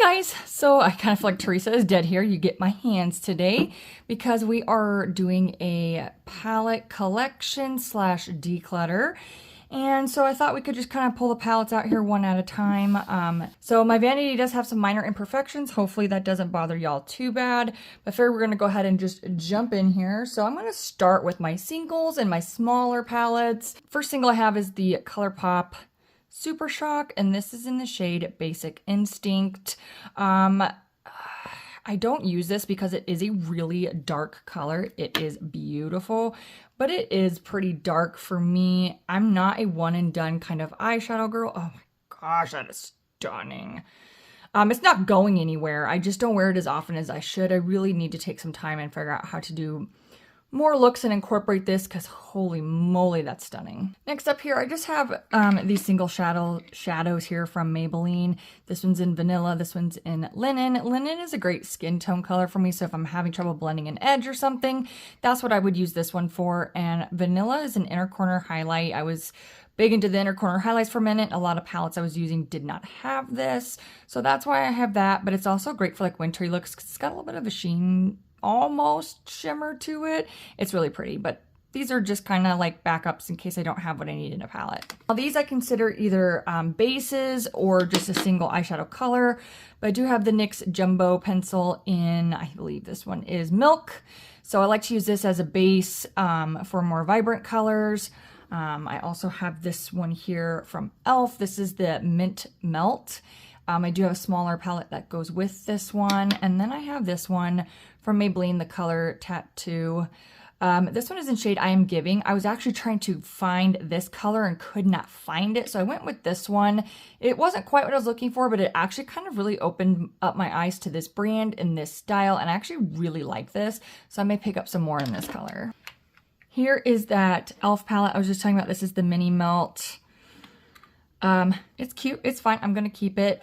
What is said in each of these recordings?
Hi guys, so I kind of feel like Teresa is dead here. You get my hands today because we are doing a palette collection slash declutter. And so I thought we could just kind of pull the palettes out here one at a time. So my vanity does have some minor imperfections. Hopefully that doesn't bother y'all too bad. But we're going to go ahead and just jump in here. So I'm going to start with my singles and my smaller palettes. First single I have is the Colourpop Super Shock, and this is in the shade Basic Instinct. I don't use this because it is a really dark color. It is beautiful, but it is pretty dark for me. I'm not a one and done kind of eyeshadow girl. Oh my gosh, that is stunning. It's not going anywhere. I just don't wear it as often as I should. I really need to take some time and figure out how to do more looks and incorporate this because holy moly, that's stunning. Next up here, I just have these single shadows here from Maybelline. This one's in Vanilla, this one's in Linen. Linen is a great skin tone color for me, so if I'm having trouble blending an edge or something, that's what I would use this one for. And Vanilla is an inner corner highlight. I was big into the inner corner highlights for a minute. A lot of palettes I was using did not have this, so that's why I have that. But it's also great for like wintry looks because it's got a little bit of a sheen, almost shimmer to it. It's really pretty, but these are just kind of like backups in case I don't have what I need in a palette. Now these I consider either bases or just a single eyeshadow color, but I do have the NYX Jumbo pencil in, I believe this one is Milk. So I like to use this as a base for more vibrant colors. I also have this one here from e.l.f. This is the Mint Melt. I do have a smaller palette that goes with this one. And then I have this one from Maybelline, the Color Tattoo. This one is in shade I Am Giving. I was actually trying to find this color and could not find it, so I went with this one. It wasn't quite what I was looking for, but it actually kind of really opened up my eyes to this brand and this style, and I actually really like this, so I may pick up some more in this color. Here is that e.l.f. palette I was just talking about. This is the Mini Melt. It's cute. It's fine. I'm going to keep it.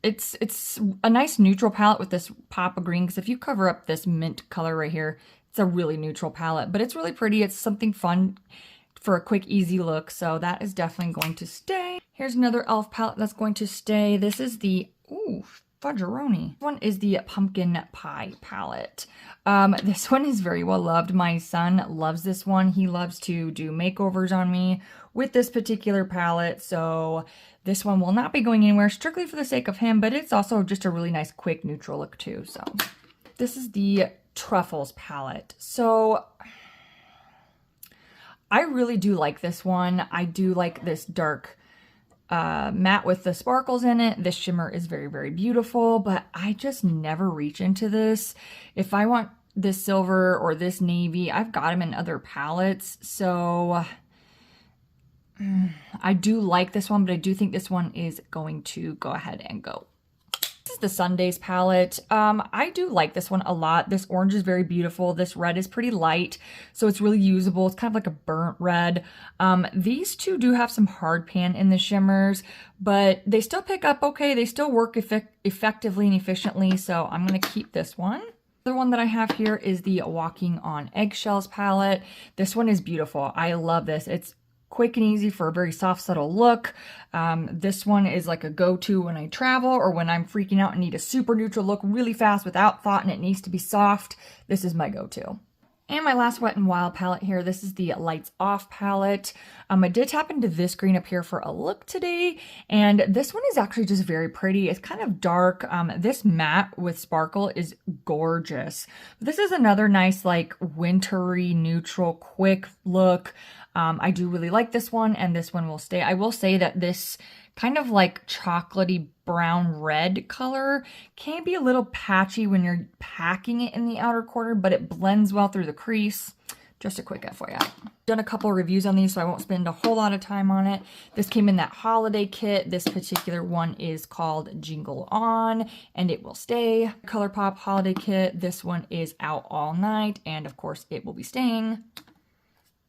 It's a nice neutral palette with this pop of green, because if you cover up this mint color right here, it's a really neutral palette, but it's really pretty. It's something fun for a quick, easy look, so that is definitely going to stay. Here's another e.l.f. palette that's going to stay. This is the, ooh, Fudgeroni. This one is the Pumpkin Pie palette. This one is very well loved. My son loves this one. He loves to do makeovers on me with this particular palette, so this one will not be going anywhere strictly for the sake of him, but it's also just a really nice, quick, neutral look too. So this is the Truffles palette. So I really do like this one. I do like this dark matte with the sparkles in it. This shimmer is very, very beautiful, but I just never reach into this. If I want this silver or this navy, I've got them in other palettes. So I do like this one, but I do think this one is going to go ahead and go. This is the Sundays palette. I do like this one a lot. This orange is very beautiful. This red is pretty light, so it's really usable. It's kind of like a burnt red. These two do have some hard pan in the shimmers, but they still pick up okay. They still work effectively and efficiently, so I'm going to keep this one. The other one that I have here is the Walking on Eggshells palette. This one is beautiful. I love this. It's quick and easy for a very soft, subtle look. This one is like a go-to when I travel or when I'm freaking out and need a super neutral look really fast without thought and it needs to be soft. This is my go-to. And my last Wet n Wild palette here, this is the Lights Off palette. I did tap into this green up here for a look today, and this one is actually just very pretty. It's kind of dark. This matte with sparkle is gorgeous. This is another nice, like, wintry, neutral, quick look. I do really like this one, and this one will stay. I will say that this kind of like chocolatey brown red color can be a little patchy when you're packing it in the outer corner, but it blends well through the crease. Just a quick FYI. Done a couple of reviews on these, so I won't spend a whole lot of time on it. This came in that holiday kit. This particular one is called Jingle On, and it will stay. Colourpop holiday kit. This one is Out All Night, and of course it will be staying.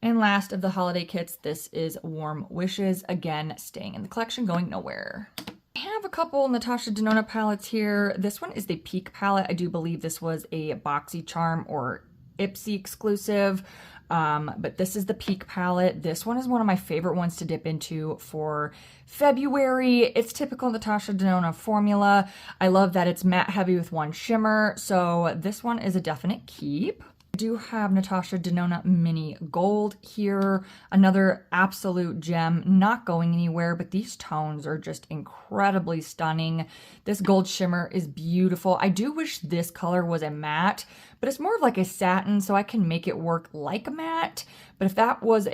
And last of the holiday kits, this is Warm Wishes, again, staying in the collection, going nowhere. I have a couple Natasha Denona palettes here. This one is the Peak palette. I do believe this was a BoxyCharm or Ipsy exclusive. But this is the Peak palette. This one is one of my favorite ones to dip into for February. It's typical Natasha Denona formula. I love that it's matte heavy with one shimmer, so this one is a definite keep. I do have Natasha Denona Mini Gold here, another absolute gem, not going anywhere, but these tones are just incredibly stunning. This gold shimmer is beautiful. I do wish this color was a matte, but it's more of like a satin, so I can make it work like a matte. But if that was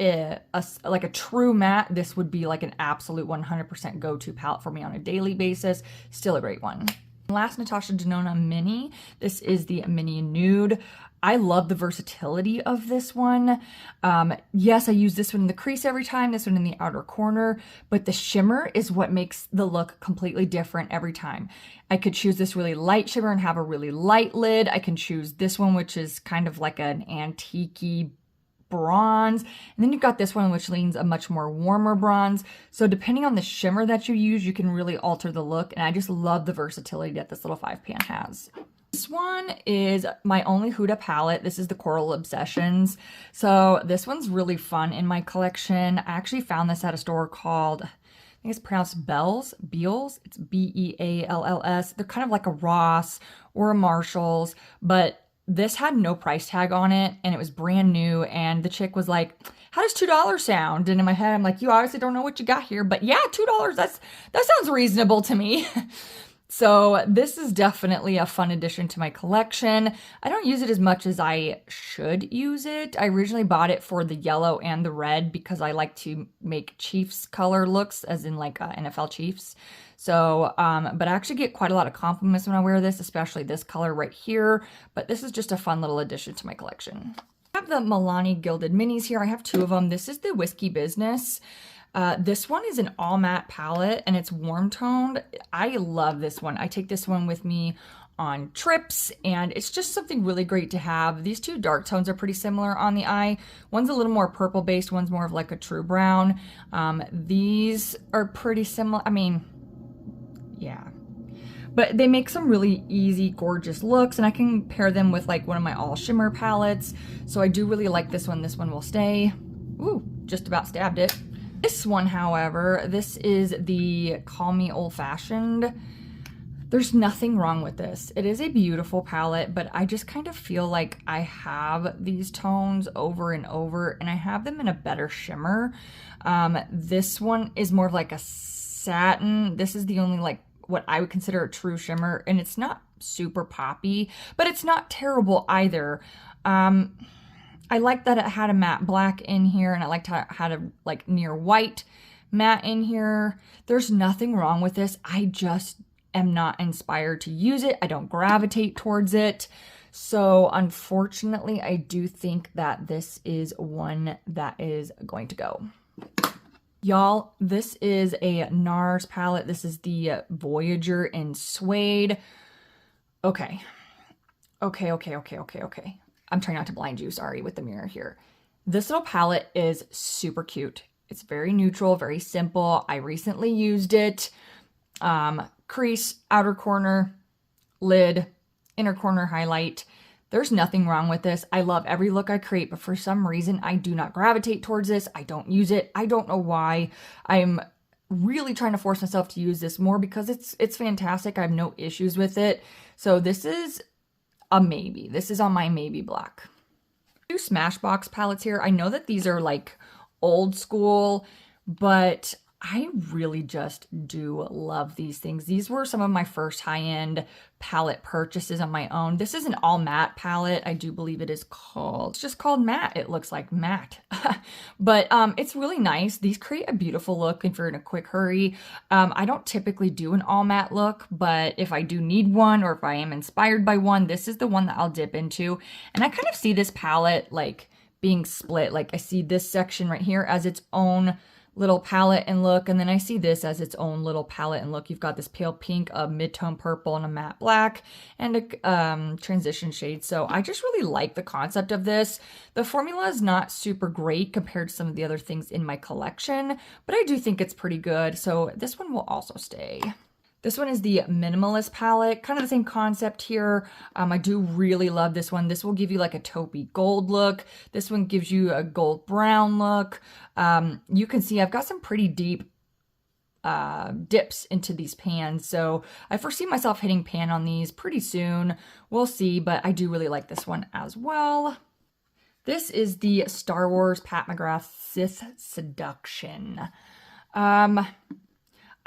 like a true matte, this would be like an absolute 100% go-to palette for me on a daily basis. Still a great one. Last Natasha Denona Mini, this is the Mini Nude. I love the versatility of this one. Yes, I use this one in the crease every time, this one in the outer corner, but the shimmer is what makes the look completely different every time. I could choose this really light shimmer and have a really light lid. I can choose this one, which is kind of like an antique-y bronze, and then you've got this one which leans a much more warmer bronze. So depending on the shimmer that you use, you can really alter the look, and I just love the versatility that this little 5-pan has. This one is my only Huda palette. This is the Coral Obsessions. So this one's really fun in my collection. I actually found this at a store called, I think it's pronounced Beals. It's B-E-A-L-L-S. They're kind of like a Ross or a Marshalls, but this had no price tag on it and it was brand new. And the chick was like, how does $2 sound? And in my head, I'm like, you obviously don't know what you got here, but yeah, $2, that sounds reasonable to me. So this is definitely a fun addition to my collection. I don't use it as much as I should use it. I originally bought it for the yellow and the red because I like to make Chiefs color looks, as in like NFL Chiefs. So, but I actually get quite a lot of compliments when I wear this, especially this color right here. But this is just a fun little addition to my collection. I have the Milani Gilded Minis here. I have two of them. This is the Whiskey Business. This one is an all matte palette and it's warm toned. I love this one. I take this one with me on trips and it's just something really great to have. These two dark tones are pretty similar on the eye. One's a little more purple based, one's more of like a true brown. These are pretty similar. I mean, yeah. But they make some really easy, gorgeous looks, and I can pair them with like one of my all shimmer palettes. So I do really like this one. This one will stay. Ooh, just about stabbed it. This one, however, this is the Call Me Old Fashioned. There's nothing wrong with this. It is a beautiful palette, but I just kind of feel like I have these tones over and over, and I have them in a better shimmer. This one is more of like a satin. This is the only like what I would consider a true shimmer, and it's not super poppy, but it's not terrible either. I like that it had a matte black in here, and I liked how it had a like near white matte in here. There's nothing wrong with this. I just am not inspired to use it. I don't gravitate towards it. So unfortunately, I do think that this is one that is going to go. Y'all, this is a NARS palette. This is the Voyager in Suede. Okay. I'm trying not to blind you, sorry, with the mirror here. This little palette is super cute. It's very neutral, very simple. I recently used it. Crease, outer corner, lid, inner corner highlight. There's nothing wrong with this. I love every look I create, but for some reason, I do not gravitate towards this. I don't use it. I don't know why. I'm really trying to force myself to use this more because it's fantastic. I have no issues with it. So this is a maybe. This is on my maybe block. Two Smashbox palettes here. I know that these are like old school, but I really just do love these things. These were some of my first high-end palette purchases on my own. This is an all matte palette. I do believe it is called, it's just called matte. It looks like matte, but it's really nice. These create a beautiful look if you're in a quick hurry. I don't typically do an all matte look, but if I do need one or if I am inspired by one, this is the one that I'll dip into. And I kind of see this palette like being split. Like I see this section right here as its own little palette and look, and then I see this as its own little palette and look. You've got this pale pink, a mid-tone purple, and a matte black, and a transition shade. So I just really like the concept of this. The formula is not super great compared to some of the other things in my collection, but I do think it's pretty good. So this one will also stay. This one is the Minimalist palette, kind of the same concept here. I do really love this one. This will give you like a taupey gold look. This one gives you a gold brown look. You can see I've got some pretty deep dips into these pans, so I foresee myself hitting pan on these pretty soon. We'll see, but I do really like this one as well. This is the Star Wars Pat McGrath Sith Seduction.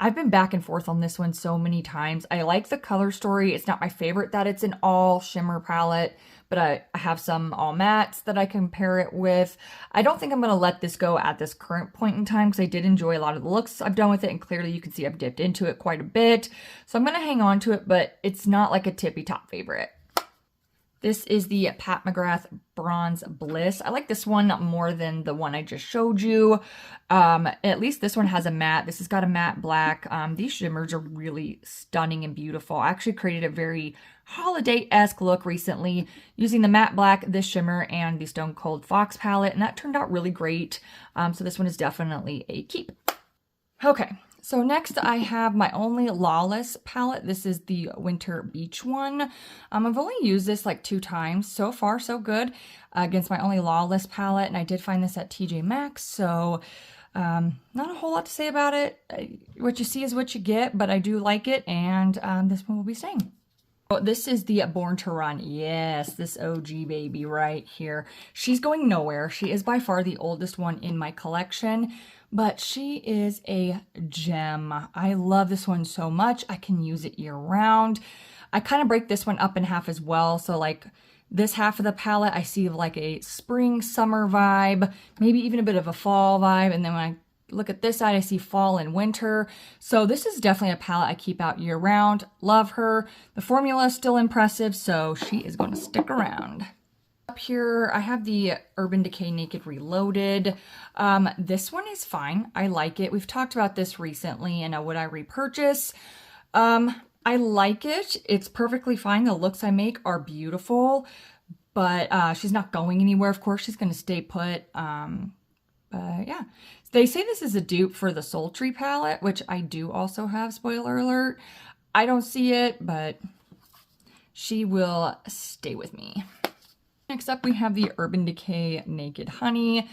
I've been back and forth on this one so many times. I like the color story. It's not my favorite that it's an all shimmer palette, but I have some all mattes that I compare it with. I don't think I'm going to let this go at this current point in time because I did enjoy a lot of the looks I've done with it, and clearly you can see I've dipped into it quite a bit. So I'm going to hang on to it, but it's not like a tippy top favorite. This is the Pat McGrath Bronze Bliss. I like this one more than the one I just showed you. At least this one has a matte. This has got a matte black. These shimmers are really stunning and beautiful. I actually created a very holiday-esque look recently using the matte black, this shimmer, and the Stone Cold Fox palette, and that turned out really great. So this one is definitely a keep. Okay. So next I have my Only Lawless palette. This is the Winter Beach one. I've only used this like 2 times. So far, so good against my Only Lawless palette. And I did find this at TJ Maxx. So not a whole lot to say about it. What you see is what you get, but I do like it. And this one will be staying. Oh, this is the Born to Run. Yes, this OG baby right here. She's going nowhere. She is by far the oldest one in my collection, but she is a gem. I love this one so much. I can use it year round. I kind of break this one up in half as well. So like this half of the palette, I see like a spring, summer vibe, maybe even a bit of a fall vibe. And then when I look at this side, I see fall and winter. So this is definitely a palette I keep out year round. Love her. The formula is still impressive, so she is going to stick around. Up here, I have the Urban Decay Naked Reloaded. This one is fine. I like it. We've talked about this recently, and would I repurchase? I like it. It's perfectly fine. The looks I make are beautiful, but she's not going anywhere. Of course, she's going to stay put. Yeah. They say this is a dupe for the Sultry palette, which I do also have, spoiler alert. I don't see it, but she will stay with me. Next up, we have the Urban Decay Naked Honey.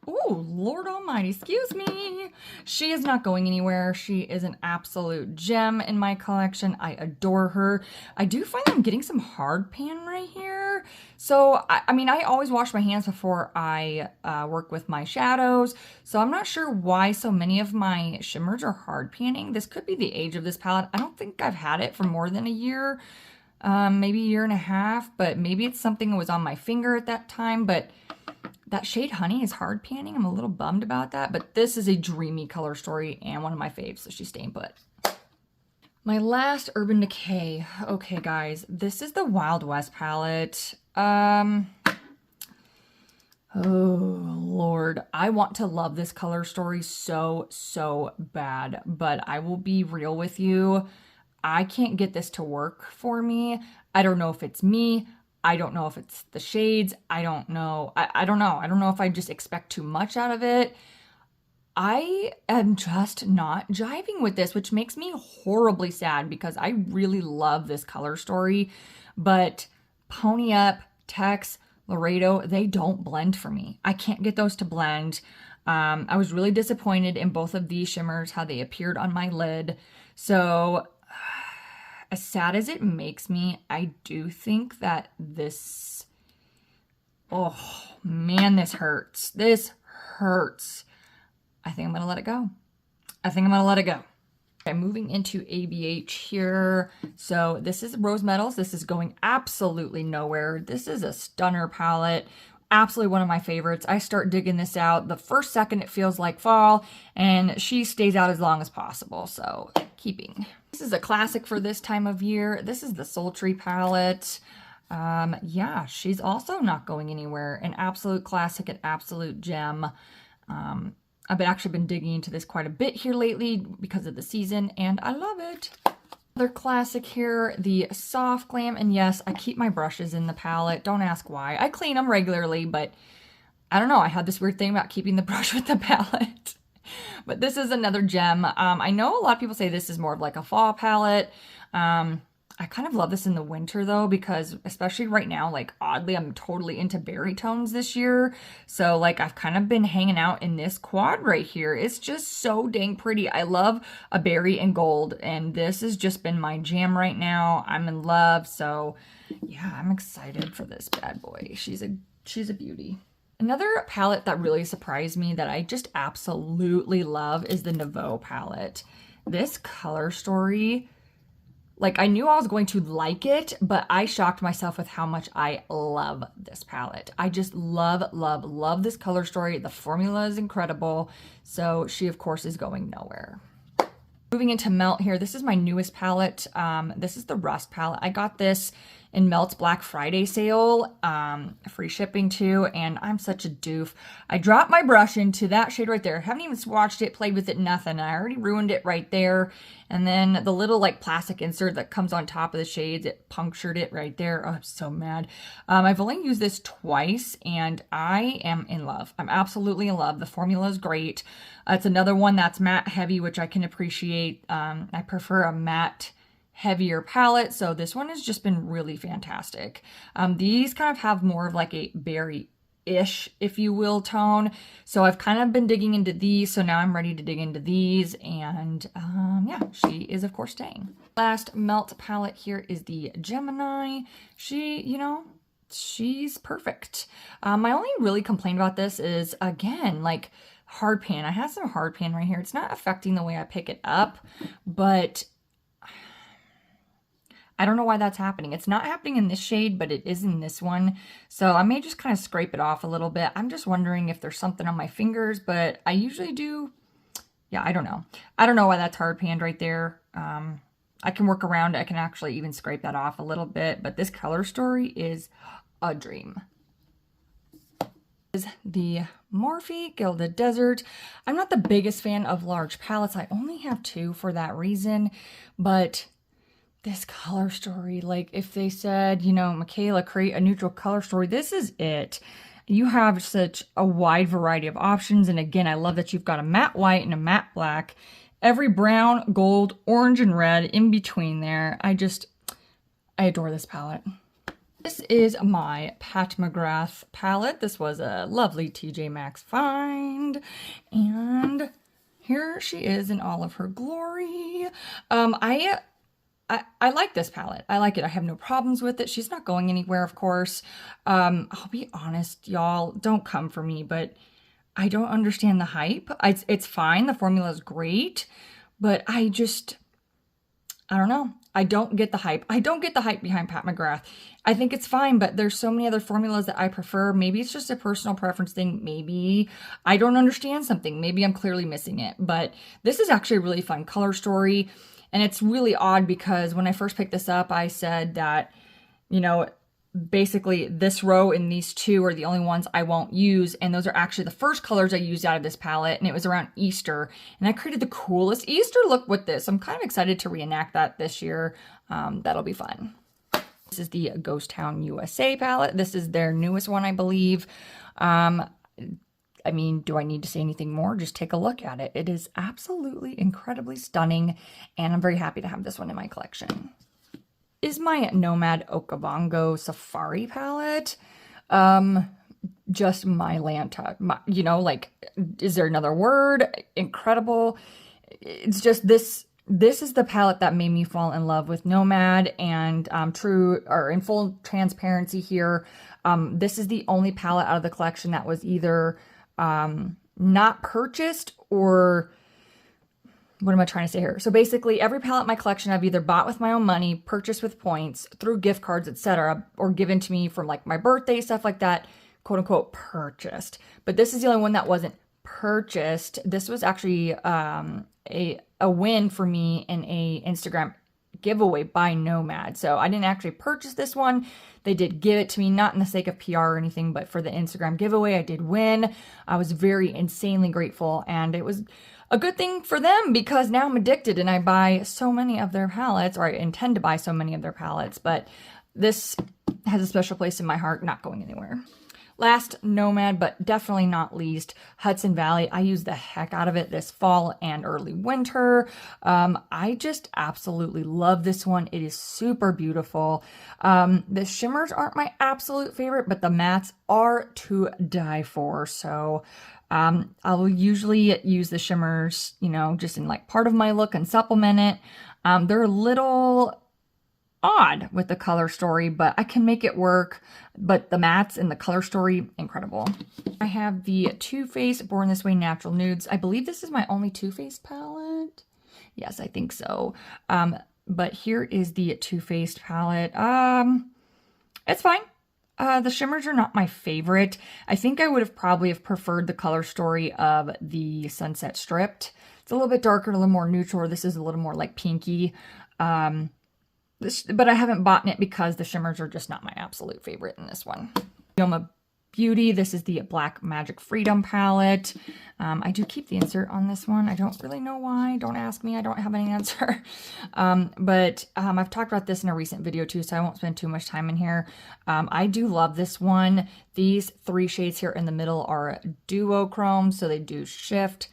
Oh, Lord Almighty, excuse me. She is not going anywhere. She is an absolute gem in my collection. I adore her. I do find I'm getting some hard pan right here. So, I mean, I always wash my hands before I work with my shadows. So I'm not sure why so many of my shimmers are hard panning. This could be the age of this palette. I don't think I've had it for more than a year. Maybe a year and a half, but maybe it's something that was on my finger at that time, but that shade Honey is hard panning. I'm a little bummed about that, but this is a dreamy color story and one of my faves, so she's staying put. My last Urban Decay. Okay, guys, this is the Wild West palette. Oh, Lord. I want to love this color story so bad, but I will be real with you. I can't get this to work for me. I don't know if it's me. I don't know if it's the shades. I don't know. I don't know. I don't know if I just expect too much out of it. I am just not jiving with this, which makes me horribly sad because I really love this color story. But Pony Up, Tex, Laredo, they don't blend for me. I can't get those to blend. I was really disappointed in both of these shimmers, how they appeared on my lid. So as sad as it makes me, I do think that this, oh man, this hurts. This hurts. I think I'm going to let it go. I think I'm going to let it go. Okay, moving into ABH here. So this is Rose Metals. This is going absolutely nowhere. This is a stunner palette. Absolutely one of my favorites. I start digging this out the first second it feels like fall, and she stays out as long as possible. So keeping. This is a classic for this time of year. This is the Sultry palette. Yeah, she's also not going anywhere. An absolute classic, an absolute gem. I've actually been digging into this quite a bit here lately because of the season, and I love it. Another classic here, the Soft Glam, and yes, I keep my brushes in the palette. Don't ask why. I clean them regularly, but I don't know. I had this weird thing about keeping the brush with the palette. But this is another gem. I know a lot of people say this is more of like a fall palette. I kind of love this in the winter though, because especially right now, like oddly, I'm totally into berry tones this year. So like I've kind of been hanging out in this quad right here. It's just so dang pretty. I love a berry and gold, and this has just been my jam right now. I'm in love. So yeah, I'm excited for this bad boy. She's a beauty. Another palette that really surprised me that I just absolutely love is the Nouveau palette. This color story, like I knew I was going to like it, but I shocked myself with how much I love this palette. I just love, love, love this color story. The formula is incredible. So she of course is going nowhere. Moving into Melt here, this is my newest palette. This is the Rust palette. I got this in Melt's Black Friday sale, free shipping too, and I'm such a doof. I dropped my brush into that shade right there. Haven't even swatched it, played with it, nothing. I already ruined it right there. And then the little like plastic insert that comes on top of the shades, it punctured it right there. Oh, I'm so mad. I've only used this twice and I am in love. I'm absolutely in love. The formula is great. It's another one that's matte heavy, which I can appreciate. I prefer a matte heavier palette, so this one has just been really fantastic. These kind of have more of like a berry-ish, if you will, tone. So I've kind of been digging into these, so now I'm ready to dig into these, and yeah, she is of course staying. Last Melt palette here is the Gemini. She, you know, she's perfect. My only really complaint about this is, again, like hard pan. I have some hard pan right here. It's not affecting the way I pick it up, but I don't know why that's happening. It's not happening in this shade, but it is in this one. So I may just kind of scrape it off a little bit. I'm just wondering if there's something on my fingers, but I usually do. Yeah, I don't know. I don't know why that's hard panned right there. I can work around it. I can actually even scrape that off a little bit, but this color story is a dream. Is the Morphe Gilded Desert. I'm not the biggest fan of large palettes. I only have two for that reason, but this color story, like if they said, you know, Michaela, create a neutral color story, this is it. You have such a wide variety of options, and again, I love that you've got a matte white and a matte black, every brown, gold, orange, and red in between there. I adore this palette. This is my Pat McGrath palette. This was a lovely TJ Maxx find, and here she is in all of her glory. I like this palette. I like it. I have no problems with it. She's not going anywhere, of course. I'll be honest, y'all, don't come for me, but I don't understand the hype. It's fine. The formula is great, but I don't know. I don't get the hype. I don't get the hype behind Pat McGrath. I think it's fine, but there's so many other formulas that I prefer. Maybe it's just a personal preference thing. Maybe I don't understand something. Maybe I'm clearly missing it, but this is actually a really fun color story. And it's really odd because when I first picked this up, I said that, you know, basically this row and these two are the only ones I won't use. And those are actually the first colors I used out of this palette. And it was around Easter. And I created the coolest Easter look with this. I'm kind of excited to reenact that this year. That'll be fun. This is the Ghost Town USA palette. This is their newest one, I believe. I mean, do I need to say anything more? Just take a look at it. It is absolutely incredibly stunning, and I'm very happy to have this one in my collection. Is my Nomad Okavango Safari palette. Just my Lanta. You know, like, is there another word? Incredible. It's just this is the palette that made me fall in love with Nomad, and in full transparency here, this is the only palette out of the collection that was either not purchased or what am I trying to say here? So basically every palette in my collection I've either bought with my own money, purchased with points, through gift cards, etc., or given to me from like my birthday, stuff like that, quote unquote purchased. But this is the only one that wasn't purchased. This was actually a win for me in a Instagram giveaway by Nomad. So I didn't actually purchase this one. They did give it to me, not in the sake of PR or anything, but for the Instagram giveaway, I did win. I was very insanely grateful, and it was a good thing for them because now I'm addicted and I buy so many of their palettes, or I intend to buy so many of their palettes, but this has a special place in my heart, not going anywhere. Last, Nomad, but definitely not least, Hudson Valley. I use the heck out of it this fall and early winter. I just absolutely love this one. It is super beautiful. The shimmers aren't my absolute favorite, but the mattes are to die for. So I'll usually use the shimmers, you know, just in like part of my look and supplement it. They're a little odd with the color story, but I can make it work. But the mattes and the color story, incredible. I have the Too Faced Born This Way Natural Nudes. I believe this is my only Too Faced palette. Yes, I think so. But here is the Too Faced palette. It's fine. The shimmers are not my favorite. I think I would have probably have preferred the color story of the Sunset Stripped. It's a little bit darker, a little more neutral. This is a little more like pinky. But I haven't bought it because the shimmers are just not my absolute favorite in this one. Yoma Beauty. This is the Black Magic Freedom palette. I do keep the insert on this one. I don't really know why. Don't ask me. I don't have any answer. But I've talked about this in a recent video too, so I won't spend too much time in here. I do love this one. These 3 shades here in the middle are duochrome, so they do shift.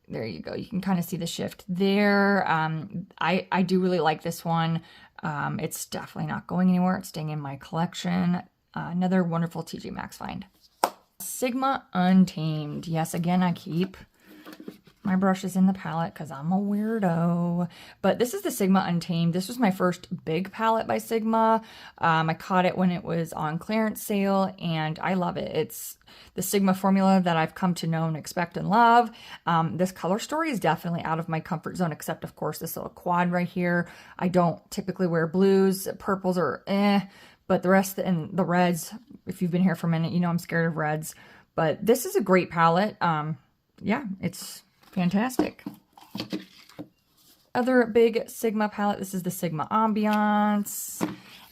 There you go. You can kind of see the shift there. I do really like this one. It's definitely not going anywhere. It's staying in my collection. Another wonderful TJ Maxx find. Sigma Untamed. Yes, again, I keep my brushes in the palette because I'm a weirdo. But this is the Sigma Untamed. This was my first big palette by Sigma. I caught it when it was on clearance sale, and I love it. It's the Sigma formula that I've come to know and expect and love. This color story is definitely out of my comfort zone, except, of course, this little quad right here. I don't typically wear blues. Purples are but the rest, and the reds, if you've been here for a minute, you know I'm scared of reds. But this is a great palette. Yeah, it's fantastic. Other big Sigma palette, this is the Sigma Ambiance.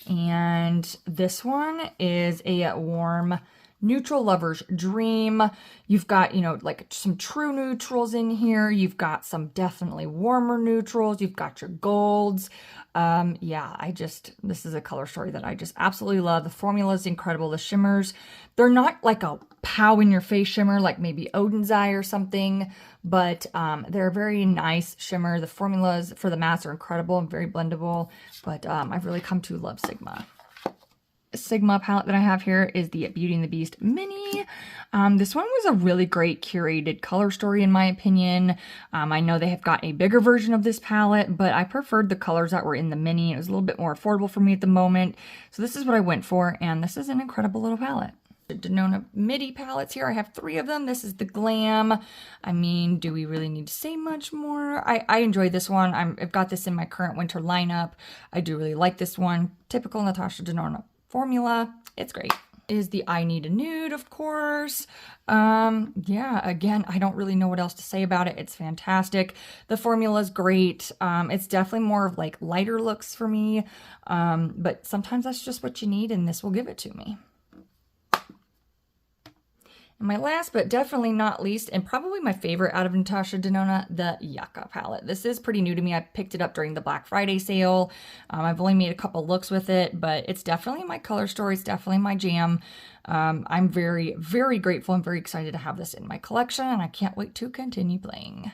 And this one is a warm neutral lover's dream. You've got, you know, like some true neutrals in here. You've got some definitely warmer neutrals. You've got your golds. Yeah, this is a color story that I just absolutely love. The formula is incredible. The shimmers, they're not like a pow in your face shimmer like maybe Odin's Eye or something, but they're a very nice shimmer. The formulas for the mattes are incredible and very blendable, but I've really come to love Sigma. Sigma palette that I have here is the Beauty and the Beast Mini. This one was a really great curated color story in my opinion. I know they have got a bigger version of this palette, but I preferred the colors that were in the mini. It was a little bit more affordable for me at the moment. So this is what I went for, and this is an incredible little palette. The Denona MIDI palettes here. I have 3 of them. This is the Glam. I mean, do we really need to say much more? I enjoyed this one. I've got this in my current winter lineup. I do really like this one. Typical Natasha Denona formula. It's great. Is the I Need a Nude, of course. Yeah, again, I don't really know what else to say about it. It's fantastic. The formula is great. It's definitely more of like lighter looks for me. But sometimes that's just what you need, and this will give it to me. And my last, but definitely not least, and probably my favorite out of Natasha Denona, the Yucca palette. This is pretty new to me. I picked it up during the Black Friday sale. I've only made a couple looks with it, but it's definitely my color story. It's definitely my jam. I'm very, very grateful and very excited to have this in my collection, and I can't wait to continue playing.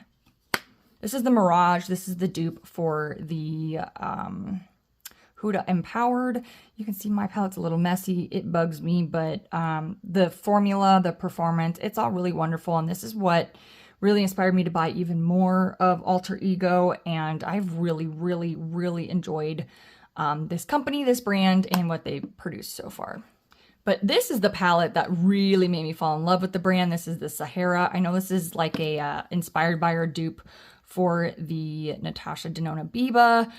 This is the Mirage. This is the dupe for the Huda Empowered. You can see my palette's a little messy. It bugs me, but the formula, the performance, it's all really wonderful. And this is what really inspired me to buy even more of Alter Ego. And I've really, really, really enjoyed this company, this brand, and what they produced so far. But this is the palette that really made me fall in love with the brand. This is the Sahara. I know this is like a inspired by or dupe for the Natasha Denona Biba,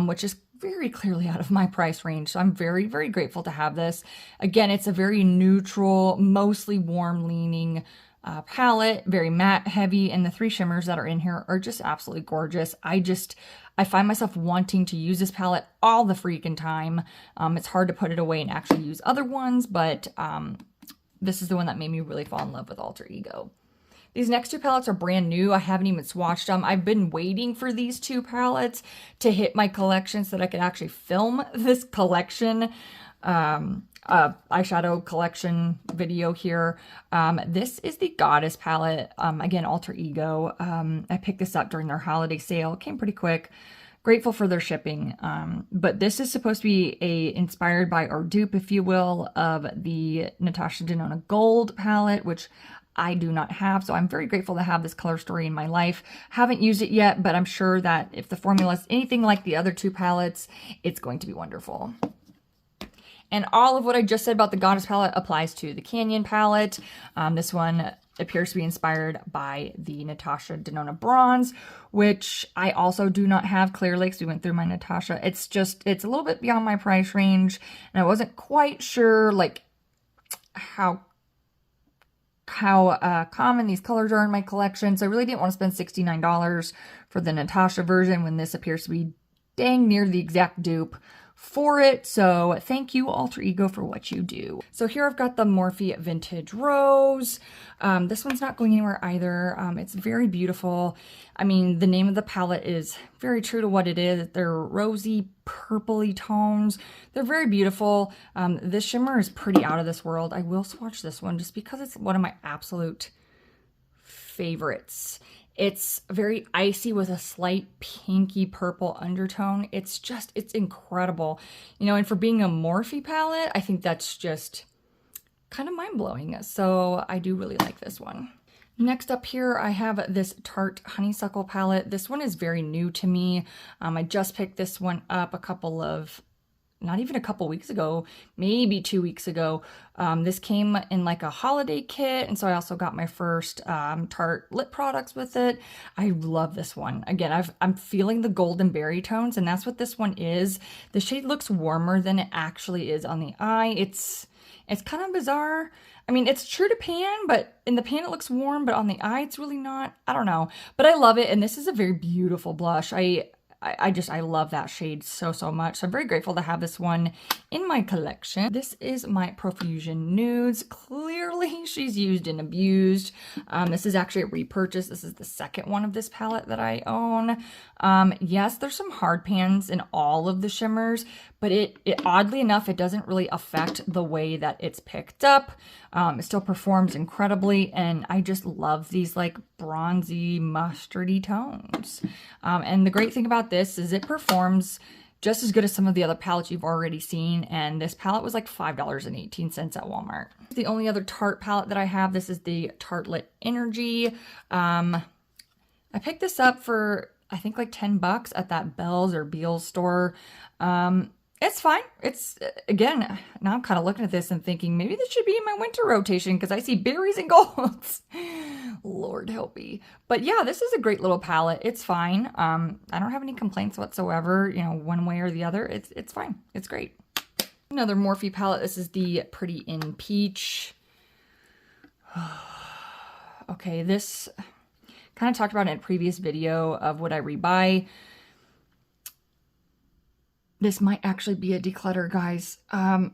which is very clearly out of my price range. So I'm very, very grateful to have this. Again, it's a very neutral, mostly warm leaning palette, very matte heavy, and the 3 shimmers that are in here are just absolutely gorgeous. I find myself wanting to use this palette all the freaking time. It's hard to put it away and actually use other ones, but this is the one that made me really fall in love with Alter Ego. These next 2 palettes are brand new. I haven't even swatched them. I've been waiting for these 2 palettes to hit my collection so that I could actually film this collection. eyeshadow collection video here. This is the Goddess palette, again, Alter Ego. I picked this up during their holiday sale. It came pretty quick. Grateful for their shipping. But this is supposed to be inspired by, or dupe, if you will, of the Natasha Denona Gold palette, which I do not have. So I'm very grateful to have this color story in my life. Haven't used it yet, but I'm sure that if the formula is anything like the other two palettes, it's going to be wonderful. And all of what I just said about the Goddess palette applies to the Canyon palette. This one appears to be inspired by the Natasha Denona Bronze, which I also do not have clearly because we went through my Natasha. It's a little bit beyond my price range, and I wasn't quite sure like how common these colors are in my collection. So I really didn't want to spend $69 for the Natasha version when this appears to be dang near the exact dupe for it. So thank you, Alter Ego, for what you do. So here I've got the Morphe Vintage Rose. This one's not going anywhere either. It's very beautiful. I mean, the name of the palette is very true to what it is. They're rosy, purpley tones. They're very beautiful. This shimmer is pretty out of this world. I will swatch this one just because it's one of my absolute favorites. It's very icy with a slight pinky purple undertone. It's incredible. You know, and for being a Morphe palette, I think that's just kind of mind-blowing. So I do really like this one. Next up here, I have this Tarte Honeysuckle palette. This one is very new to me. I just picked this one up not even a couple weeks ago, maybe 2 weeks ago. This came in like a holiday kit, and so I also got my first Tarte lip products with it. I love this one. Again, I'm feeling the golden berry tones, and that's what this one is. The shade looks warmer than it actually is on the eye. It's kind of bizarre. I mean, it's true to pan, but in the pan it looks warm, but on the eye it's really not. I don't know, but I love it, and this is a very beautiful blush. I love that shade so much. So I'm very grateful to have this one in my collection. This is my Profusion Nudes. Clearly she's used and abused. This is actually a repurchase. This is the second one of this palette that I own. Yes, there's some hard pans in all of the shimmers, but it oddly enough, it doesn't really affect the way that it's picked up. It still performs incredibly, and I just love these like bronzy, mustardy tones. And the great thing about this is it performs just as good as some of the other palettes you've already seen, and this palette was like $5.18 at Walmart. The only other Tarte palette that I have, this is the Tarte Lit Energy. I picked this up for, I think, like 10 bucks at that Bell's or Beal's store. It's fine. It's, again, now I'm kind of looking at this and thinking maybe this should be in my winter rotation because I see berries and golds. Lord help me. But yeah, this is a great little palette. It's fine. I don't have any complaints whatsoever, you know, one way or the other. It's fine. It's great. Another Morphe palette. This is the Pretty in Peach. Okay, this kind of talked about in a previous video of what I rebuy. This might actually be a declutter, guys. I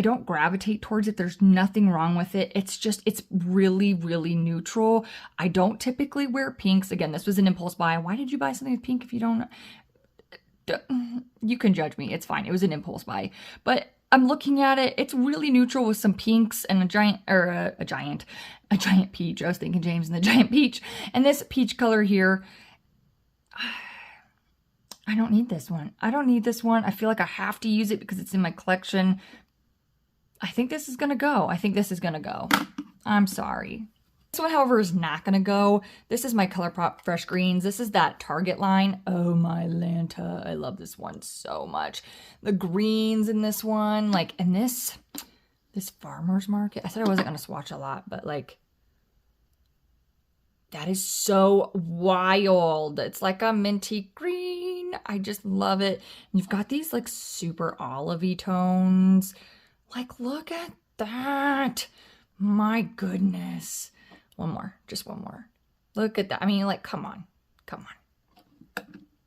don't gravitate towards it. There's nothing wrong with it. It's really, really neutral. I don't typically wear pinks. Again, this was an impulse buy. Why did you buy something with pink if you don't? You can judge me. It's fine. It was an impulse buy. But I'm looking at it. It's really neutral with some pinks and a giant peach. I was thinking James and the giant peach. And this peach color here, I don't need this one. I don't need this one. I feel like I have to use it because it's in my collection. I think this is going to go. I think this is going to go. I'm sorry. This one, however, is not going to go. This is my Colourpop Fresh Greens. This is that Target line. Oh my Lanta. I love this one so much. The greens in this one, like, and this Farmer's Market. I said I wasn't going to swatch a lot, but like, that is so wild. It's like a minty green. I just love it. And you've got these like super olivey tones. Like, look at that. My goodness. One more, just one more. Look at that. I mean, like, come on, come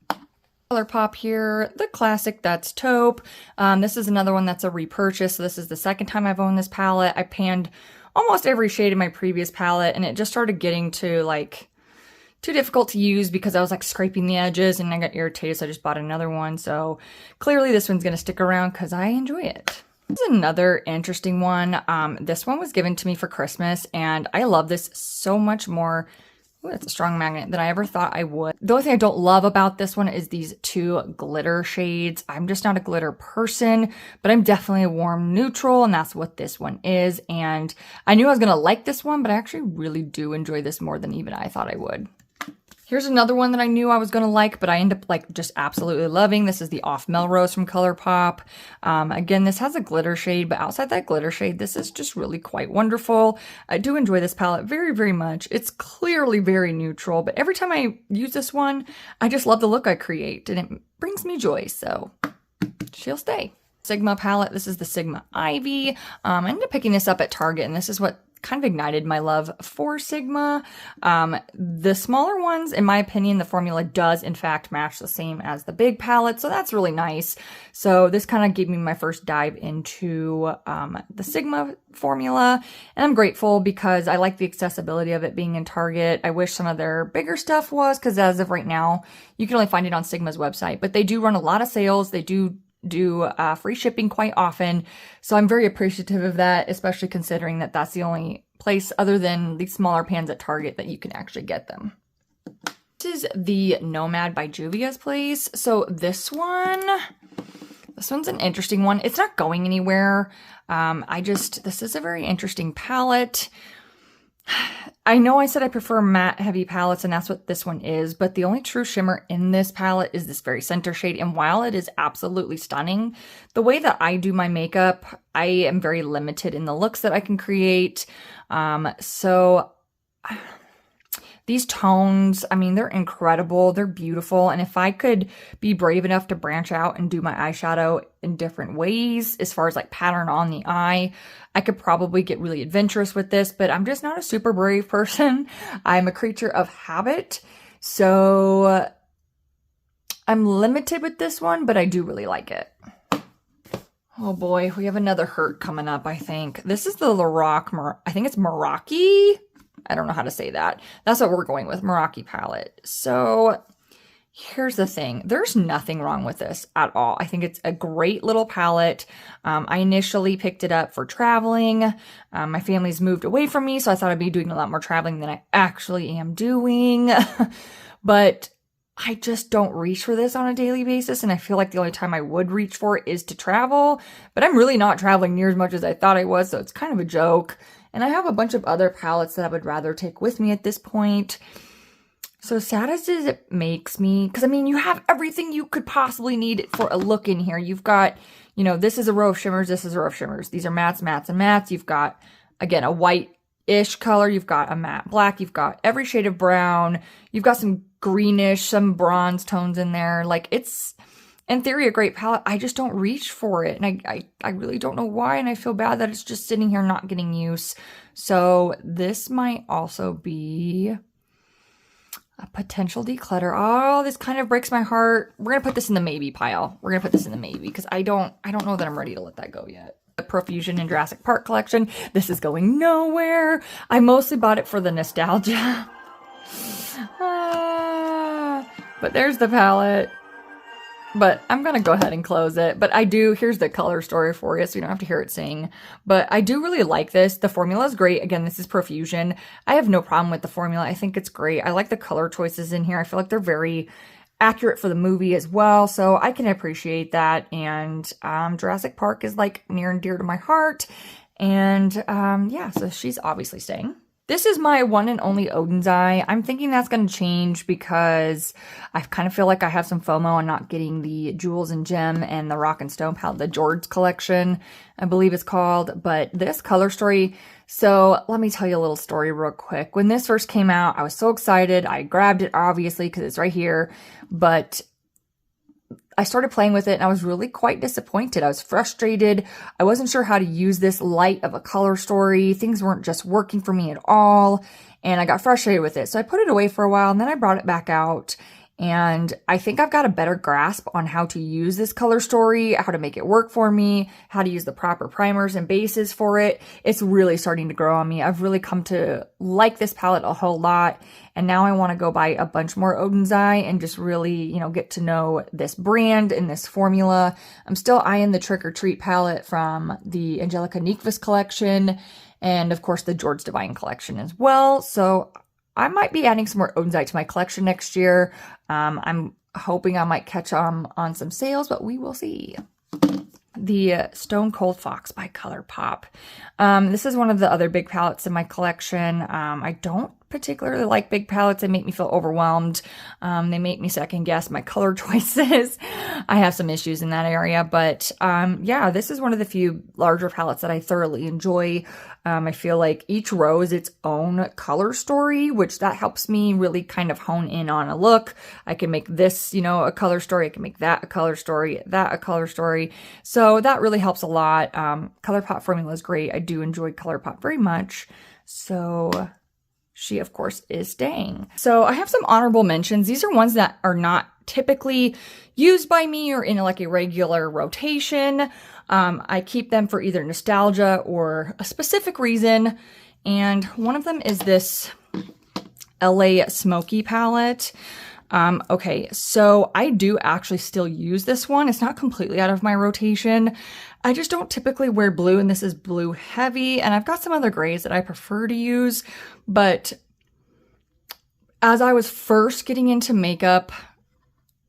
on. Colourpop here, the classic, that's taupe. This is another one that's a repurchase. So this is the second time I've owned this palette. I panned almost every shade in my previous palette, and it just started getting to like too difficult to use because I was like scraping the edges and I got irritated, so I just bought another one. So clearly this one's gonna stick around because I enjoy it. This is another interesting one. This one was given to me for Christmas, and I love this so much more. Ooh, that's a strong magnet than I ever thought I would. The only thing I don't love about this one is these two glitter shades. I'm just not a glitter person, but I'm definitely a warm neutral, and that's what this one is. And I knew I was gonna like this one, but I actually really do enjoy this more than even I thought I would. Here's another one that I knew I was going to like, but I end up like just absolutely loving. This is the Off Melrose from Colourpop. Again, this has a glitter shade, but outside that glitter shade, this is just really quite wonderful. I do enjoy this palette very, very much. It's clearly very neutral, but every time I use this one, I just love the look I create, and it brings me joy, so she'll stay. Sigma palette. This is the Sigma Ivy. I ended up picking this up at Target, and this is what kind of ignited my love for Sigma. The smaller ones, in my opinion, the formula does in fact match the same as the big palette, so that's really nice. So this kind of gave me my first dive into the Sigma formula, and I'm grateful because I like the accessibility of it being in Target. I wish some of their bigger stuff was, because as of right now, you can only find it on Sigma's website, but they do run a lot of sales. They do free shipping quite often. So I'm very appreciative of that, especially considering that that's the only place other than these smaller pans at Target that you can actually get them. This is the Nomad by Juvia's Place. So this one's an interesting one. It's not going anywhere. This is a very interesting palette. I know I said I prefer matte heavy palettes, and that's what this one is, but the only true shimmer in this palette is this very center shade, and while it is absolutely stunning, the way that I do my makeup, I am very limited in the looks that I can create. So these tones, I mean, they're incredible, they're beautiful, and if I could be brave enough to branch out and do my eyeshadow in different ways, as far as like pattern on the eye, I could probably get really adventurous with this, but I'm just not a super brave person. I'm a creature of habit, so I'm limited with this one, but I do really like it. Oh boy, we have another hurt coming up, I think. This is the Lorac, I think it's Meraki? I don't know how to say that. That's what we're going with, Meraki palette. So here's the thing. There's nothing wrong with this at all. I think it's a great little palette. I initially picked it up for traveling. My family's moved away from me, so I thought I'd be doing a lot more traveling than I actually am doing. But I just don't reach for this on a daily basis, and I feel like the only time I would reach for it is to travel. But I'm really not traveling near as much as I thought I was, so it's kind of a joke. And I have a bunch of other palettes that I would rather take with me at this point. So sad as it makes me, because I mean, you have everything you could possibly need for a look in here. You've got, you know, this is a row of shimmers, this is a row of shimmers. These are mattes, mattes, and mattes. You've got, again, a white-ish color. You've got a matte black. You've got every shade of brown. You've got some greenish, some bronze tones in there. Like, it's, in theory, a great palette. I just don't reach for it, and I really don't know why, and I feel bad that it's just sitting here not getting use. So this might also be a potential declutter. Oh, this kind of breaks my heart. We're gonna put this in the maybe pile. We're gonna put this in the maybe, because I don't know that I'm ready to let that go yet. The Profusion and Jurassic Park collection. This is going nowhere. I mostly bought it for the nostalgia. But there's the palette. But I'm going to go ahead and close it. But here's the color story for you, so you don't have to hear it sing. But I do really like this. The formula is great. Again, this is Profusion. I have no problem with the formula. I think it's great. I like the color choices in here. I feel like they're very accurate for the movie as well, so I can appreciate that. And Jurassic Park is like near and dear to my heart. And yeah, so she's obviously staying. This is my one and only Odin's Eye. I'm thinking that's going to change because I kind of feel like I have some FOMO on not getting the Jewels and Gem and the Rock and Stone palette, the George collection, I believe it's called. But this color story, so let me tell you a little story real quick. When this first came out, I was so excited. I grabbed it, obviously, because it's right here. But I started playing with it, and I was really quite disappointed. I was frustrated. I wasn't sure how to use this light of a color story. Things weren't just working for me at all, and I got frustrated with it. So I put it away for a while, and then I brought it back out, And I think I've got a better grasp on how to use this color story, how to make it work for me, how to use the proper primers and bases for it. It's really starting to grow on me. I've really come to like this palette a whole lot. And now I want to go buy a bunch more Odin's Eye and just really, you know, get to know this brand and this formula. I'm still eyeing the Trick or Treat palette from the Angelica Nyquist collection. And of course the George Devine collection as well. So I might be adding some more Odin's Eye to my collection next year. I'm hoping I might catch on some sales, but we will see. The Stone Cold Fox by Colourpop. This is one of the other big palettes in my collection. I don't particularly like big palettes. They make me feel overwhelmed. They make me second guess my color choices. I have some issues in that area, but yeah, this is one of the few larger palettes that I thoroughly enjoy. I feel like each row is its own color story, which that helps me really kind of hone in on a look. I can make this, you know, a color story. I can make that a color story, that a color story. So that really helps a lot. Colourpop formula is great. I do enjoy Colourpop very much. So she, of course, is staying. So I have some honorable mentions. These are ones that are not typically used by me or in like a regular rotation. I keep them for either nostalgia or a specific reason. And one of them is this LA Smoky palette. Okay, so I do actually still use this one. It's not completely out of my rotation. I just don't typically wear blue, and this is blue heavy, and I've got some other grays that I prefer to use, but as I was first getting into makeup,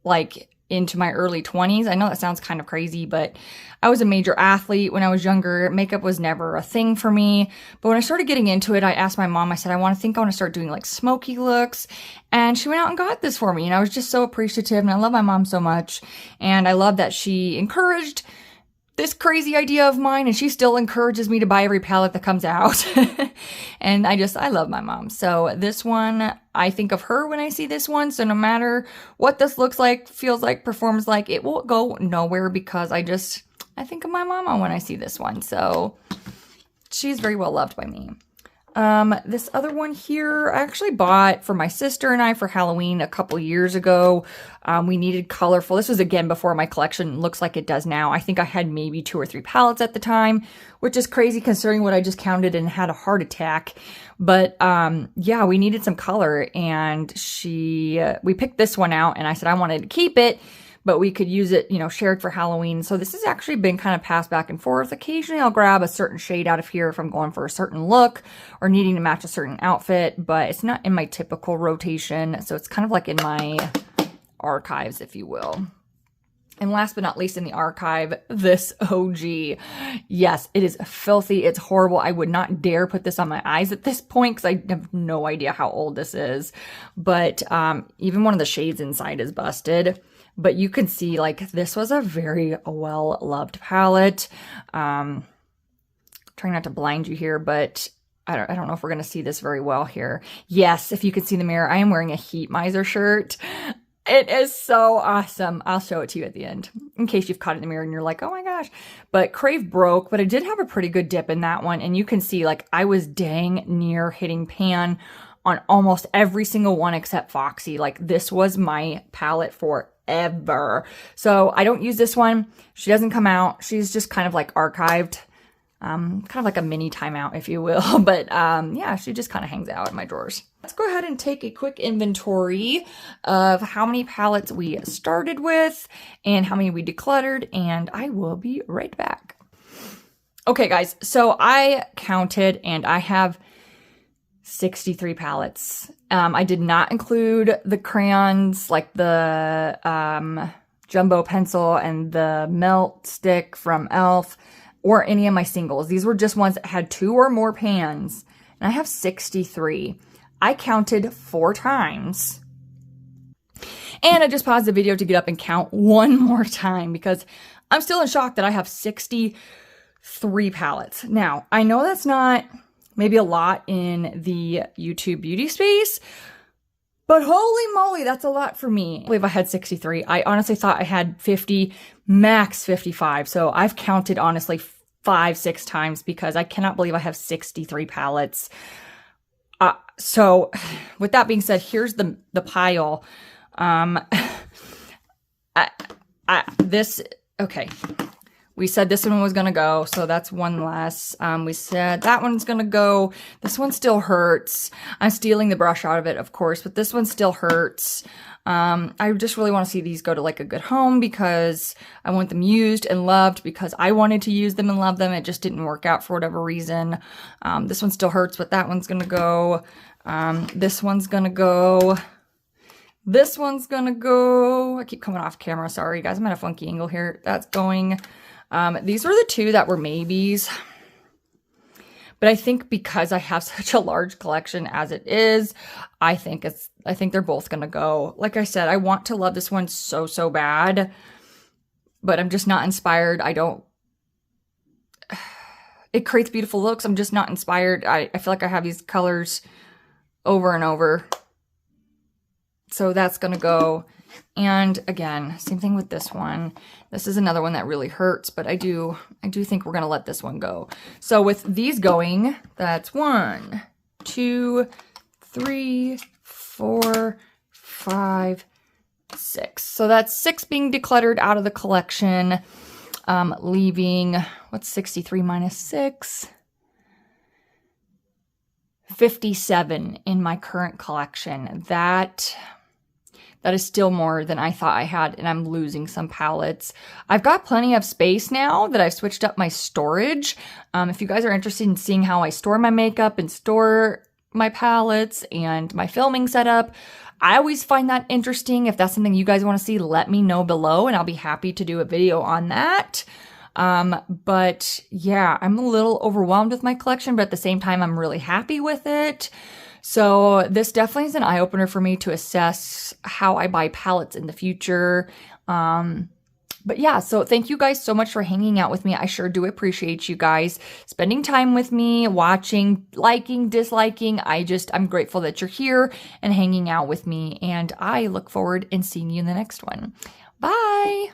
like into my early 20s, I know that sounds kind of crazy, but I was a major athlete when I was younger. Makeup was never a thing for me. But when I started getting into it, I asked my mom, I said, I want to start doing like smoky looks. And she went out and got this for me. And I was just so appreciative. And I love my mom so much. And I love that she encouraged this crazy idea of mine, and she still encourages me to buy every palette that comes out. And I love my mom. So this one, I think of her when I see this one. So no matter what this looks like, feels like, performs like, it will go nowhere because I think of my mama when I see this one. So she's very well loved by me. This other one here, I actually bought for my sister and I for Halloween a couple years ago. We needed colorful. This was again before my collection looks like it does now. I think I had maybe 2 or 3 palettes at the time, which is crazy considering what I just counted and had a heart attack. But, yeah, we needed some color, and we picked this one out, and I said I wanted to keep it, but we could use it, you know, shared for Halloween. So this has actually been kind of passed back and forth. Occasionally I'll grab a certain shade out of here if I'm going for a certain look or needing to match a certain outfit, but it's not in my typical rotation. So it's kind of like in my archives, if you will. And last but not least in the archive, this OG. Yes, it is filthy. It's horrible. I would not dare put this on my eyes at this point because I have no idea how old this is. But even one of the shades inside is busted. But you can see, like, this was a very well-loved palette. Trying not to blind you here, but I don't know if we're going to see this very well here. Yes, if you can see the mirror, I am wearing a Heat Miser shirt. It is so awesome. I'll show it to you at the end in case you've caught it in the mirror and you're like, oh my gosh. But Crave broke, but I did have a pretty good dip in that one. And you can see, like, I was dang near hitting pan on almost every single one except Foxy. Like, this was my palette forever. So I don't use this one. She doesn't come out. She's just kind of like archived. Kind of like a mini timeout, if you will. But yeah, she just kind of hangs out in my drawers. Let's go ahead and take a quick inventory of how many palettes we started with and how many we decluttered, and I will be right back. Okay, guys, so I counted and I have 63 palettes. I did not include the crayons, like the jumbo pencil and the melt stick from e.l.f. or any of my singles. These were just ones that had 2 or more pans, and I have 63. I counted 4 times. And I just paused the video to get up and count one more time because I'm still in shock that I have 63 palettes. Now, I know that's not maybe a lot in the YouTube beauty space, but holy moly, that's a lot for me. I believe I had 63. I honestly thought I had 50, max 55. So I've counted honestly 5-6 times because I cannot believe I have 63 palettes. So with that being said, here's the pile Okay. We said this one was going to go, so that's one less. We said that one's going to go. This one still hurts. I'm stealing the brush out of it, of course, but this one still hurts. I just really want to see these go to like a good home because I want them used and loved because I wanted to use them and love them. It just didn't work out for whatever reason. This one still hurts, but that one's going to go. This one's going to go. This one's going to go. I keep coming off camera. Sorry, guys. I'm at a funky angle here. That's going. These were the two that were maybes. But I think because I have such a large collection as it is, I think they're both going to go. Like I said, I want to love this one so, so bad, but I'm just not inspired. It creates beautiful looks. I'm just not inspired. I feel like I have these colors over and over. So that's going to go. And again, same thing with this one. This is another one that really hurts, but I do think we're going to let this one go. So with these going, that's 1, 2, 3, 4, 5, 6. So that's 6 being decluttered out of the collection, leaving, what's 63 minus 6? 57 in my current collection. That is still more than I thought I had, and I'm losing some palettes. I've got plenty of space now that I've switched up my storage. If you guys are interested in seeing how I store my makeup and store my palettes and my filming setup, I always find that interesting. If that's something you guys want to see, let me know below, and I'll be happy to do a video on that. But yeah, I'm a little overwhelmed with my collection, but at the same time, I'm really happy with it. So this definitely is an eye-opener for me to assess how I buy palettes in the future. But yeah, so thank you guys so much for hanging out with me. I sure do appreciate you guys spending time with me, watching, liking, disliking. I'm grateful that you're here and hanging out with me. And I look forward in seeing you in the next one. Bye.